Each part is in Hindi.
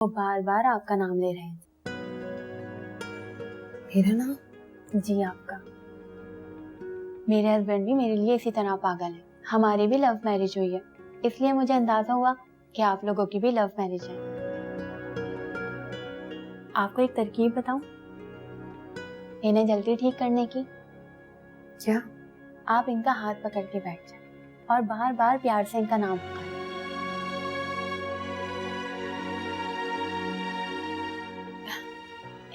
वो बार बार आपका नाम ले रहे थे। मेरा नाम? जी आपका। मेरे हस्बैंड भी मेरे लिए इसी तरह पागल है। हमारी भी लव मैरिज हुई है, इसलिए मुझे अंदाजा हुआ कि आप लोगों की भी लव मैरिज है। आपको एक तरकीब बताऊं इन्हें जल्दी ठीक करने की? क्या? आप इनका हाथ पकड़ के बैठ जाए और बार बार प्यार से इनका नाम पुकारें।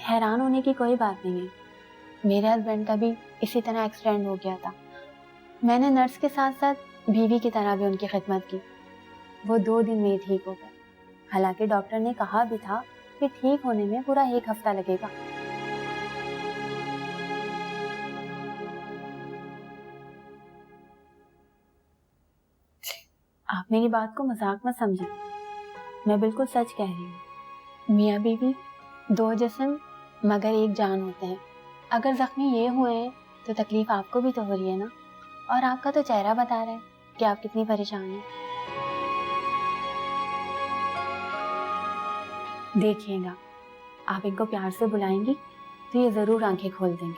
हैरान होने की कोई बात नहीं है, मेरे हस्बैंड का भी इसी तरह एक्सीडेंट हो गया था। मैंने नर्स के साथ साथ बीवी की तरह भी उनकी खिदमत की। वो 2 दिन में ही ठीक हो गए। हालांकि डॉक्टर ने कहा भी था कि ठीक होने में पूरा 1 हफ्ता लगेगा। आप मेरी बात को मजाक मत समझें, मैं बिल्कुल सच कह रही हूँ। मियाँ बीवी 2 जिस्म मगर एक जान होते हैं। अगर जख्मी ये हुए हैं तो तकलीफ आपको भी तो हो रही है ना, और आपका तो चेहरा बता रहा है कि आप कितनी परेशान हैं। देखिएगा, आप इनको प्यार से बुलाएंगी तो ये जरूर आंखें खोल देंगे।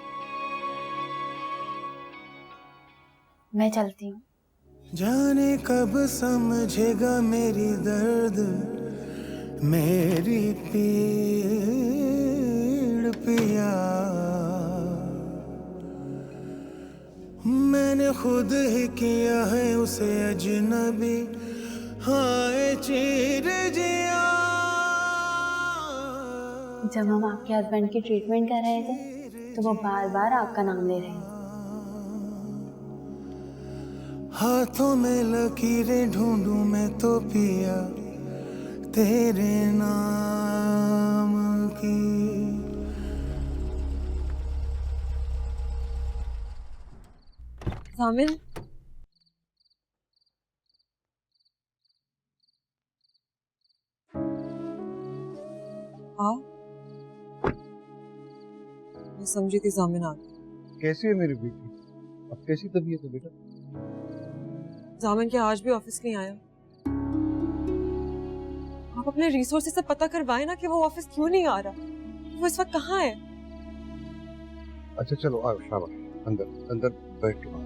मैं चलती हूँ। जाने कब समझेगा मेरी दर्द, मेरी पीड़ पिया। मैंने खुद ही किया है उसे अजनबी, हाय चीर जिया। जब हम आपके हस्बैंड की ट्रीटमेंट कर रहे थे तो वो बार बार आपका नाम ले रहे थे। हाथों में लकीरें ढूंढूं मैं तो पिया तेरे नाम की। जामिन, हाँ मैं समझी थी जामिन आ गई। कैसी है मेरी बेटी? अब कैसी तबीयत है बेटा? जामिन क्या आज भी ऑफिस नहीं आया? आप अपने रिसोर्सेज से पता करवाए ना कि वो ऑफिस क्यों नहीं आ रहा, वो इस वक्त कहाँ है? अच्छा चलो आओ, शाबाश, अंदर अंदर बैठ के बात।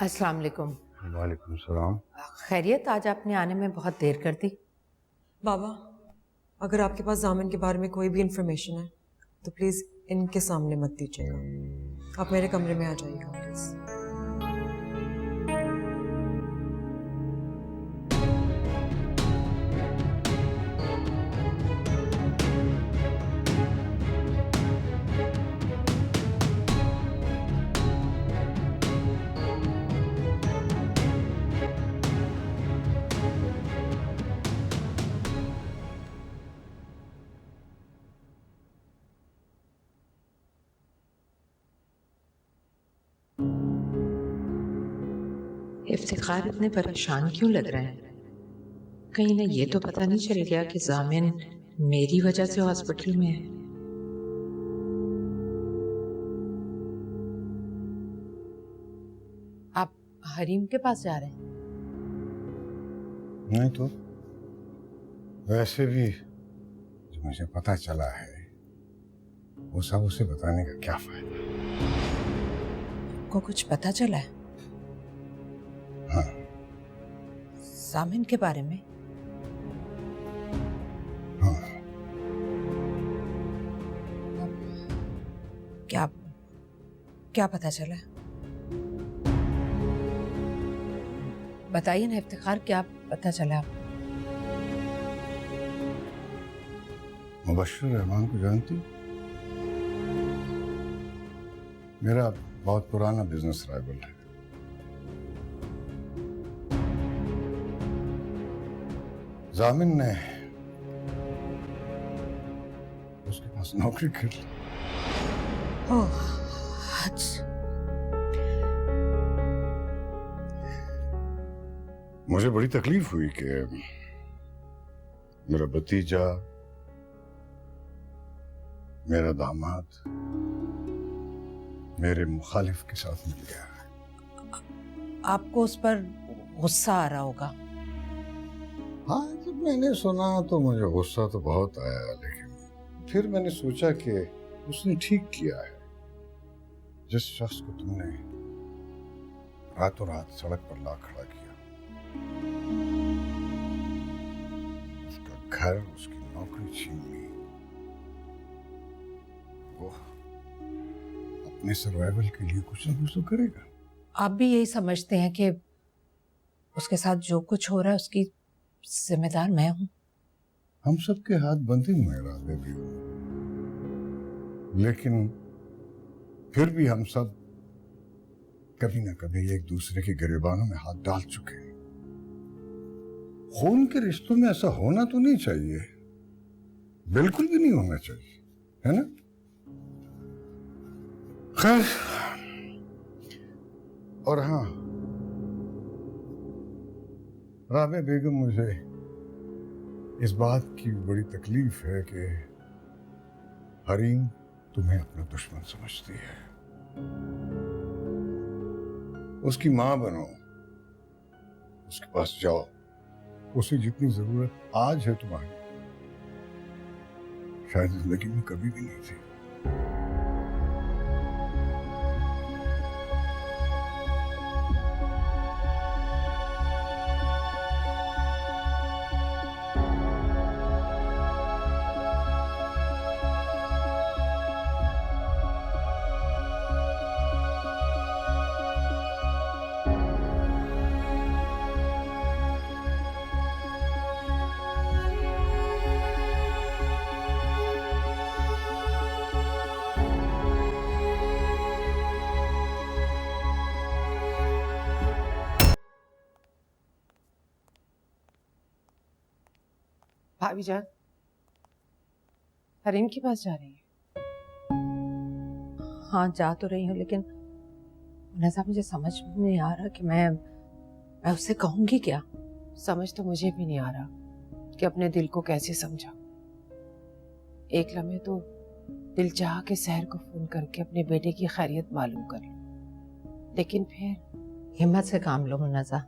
अस्सलाम वालेकुम। वालेकुम सलाम। खैरियत? आज आपने आने में बहुत देर कर दी। बाबा, अगर आपके पास जामिन के बारे में कोई भी इंफॉर्मेशन है तो प्लीज इनके सामने मत दीजिएगा। आप मेरे कमरे में आ जाइएगा प्लीज। इफ्तिखार इतने परेशान क्यों लग रहे हैं? कहीं ना ये तो पता नहीं चल गया कि जामिन मेरी वजह से हॉस्पिटल में है। आप हरीम के पास जा रहे हैं? नहीं तो वैसे भी जो मुझे पता चला है वो सब उसे बताने का क्या फायदा? आपको कुछ पता चला है? हाँ। जामिन के बारे में? हाँ। क्या क्या पता चला? बताइए ना इफ्तिखार, क्या पता चला? मुबश्शिर रहमान को जानती हो? मेरा बहुत पुराना बिजनेस राइवल है। जामिन ने उसके पास नौकरी कर ली। ओह, अच्छा। मुझे बड़ी तकलीफ हुई कि मेरा भतीजा, मेरा दामाद मेरे मुखालिफ के साथ मिल गया है। आपको उस पर गुस्सा आ रहा होगा। हाँ, जब मैंने सुना तो मुझे गुस्सा तो बहुत आया, लेकिन फिर मैंने सोचा कि उसने ठीक किया है। जिस शख्स को तुमने रातों रात सड़क पर ला खड़ा किया, उसका घर, उसकी नौकरी छीन ली, वो अपने सर्वाइवल के लिए कुछ ना कुछ तो करेगा। आप भी यही समझते हैं कि उसके साथ जो कुछ हो रहा है उसकी जिम्मेदार मैं हूं? हम सबके हाथ बंधे हुए हैं राधे भी, लेकिन फिर भी हम सब कभी ना कभी एक दूसरे के गिरेबानों में हाथ डाल चुके हैं। खून के रिश्तों में ऐसा होना तो नहीं चाहिए, बिल्कुल भी नहीं होना चाहिए, है ना? खैर, और हाँ, राबे बेगम, मुझे इस बात की बड़ी तकलीफ है कि हरीम तुम्हें अपना दुश्मन समझती है। उसकी मां बनो, उसके पास जाओ, उसे जितनी जरूरत आज है तुम्हारी, शायद जिंदगी में कभी भी नहीं थी। भाभी जान, हरीम के पास जा रही है? हाँ, जा तो रही हूँ, लेकिन नज़ा, मुझे समझ में नहीं आ रहा कि मैं उससे कहूंगी क्या। समझ तो मुझे भी नहीं आ रहा कि अपने दिल को कैसे समझा। एक लम्हे तो दिल चाह के सहर को फोन करके अपने बेटे की खैरियत मालूम कर लो, लेकिन फिर हिम्मत से काम लो नज़ा,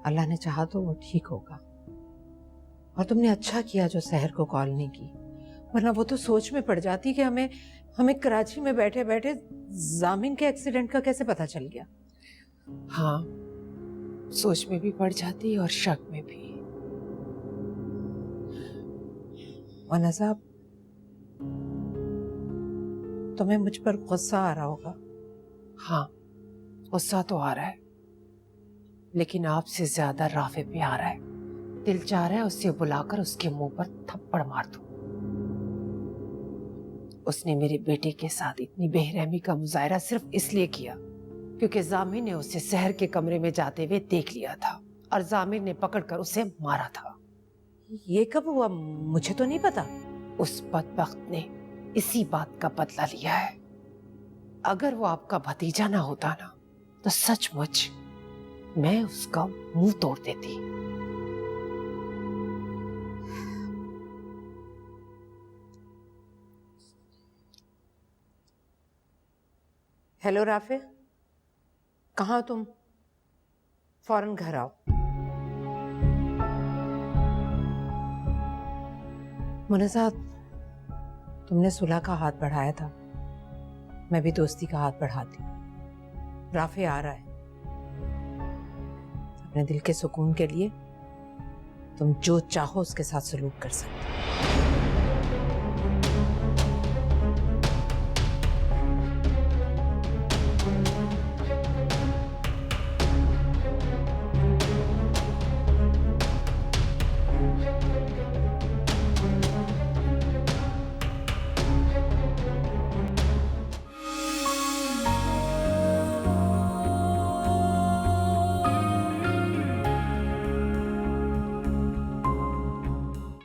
अल्लाह ने चाहा तो वो ठीक होगा। और तुमने अच्छा किया जो सहर को कॉल नहीं की, वरना वो तो सोच में पड़ जाती कि हमें कराची में बैठे बैठे जामिन के एक्सीडेंट का कैसे पता चल गया। हाँ, सोच में भी पड़ जाती और शक में भी। वरना साहब, तुम्हें मुझ पर गुस्सा आ रहा होगा। हाँ, गुस्सा तो आ रहा है, लेकिन आपसे ज्यादा राफे पे आ रहा है। दिल चाह रहा है उससे बुलाकर उसके मुंह पर थप्पड़ मार दूं। उसने मेरे बेटे के साथ इतनी बेरहमी का मुजाहरा सिर्फ इसलिए किया क्योंकि जामिर ने उसे शहर के कमरे में जाते हुए देख लिया था और जामिर ने पकड़कर उसे मारा था। ये कब हुआ? मुझे तो नहीं पता। उस बदबख्त ने इसी बात का बदला लिया है। अगर वो आपका भतीजा ना होता ना, तो सचमुच मैं उसका मुंह तोड़ देती। हेलो राफे, कहाँ हो तुम? फौरन घर आओ। मुनज़्ज़ा, तुमने सुलह का हाथ बढ़ाया था, मैं भी दोस्ती का हाथ बढ़ाती हूँ। राफे आ रहा है, अपने दिल के सुकून के लिए तुम जो चाहो उसके साथ सलूक कर सकते हो।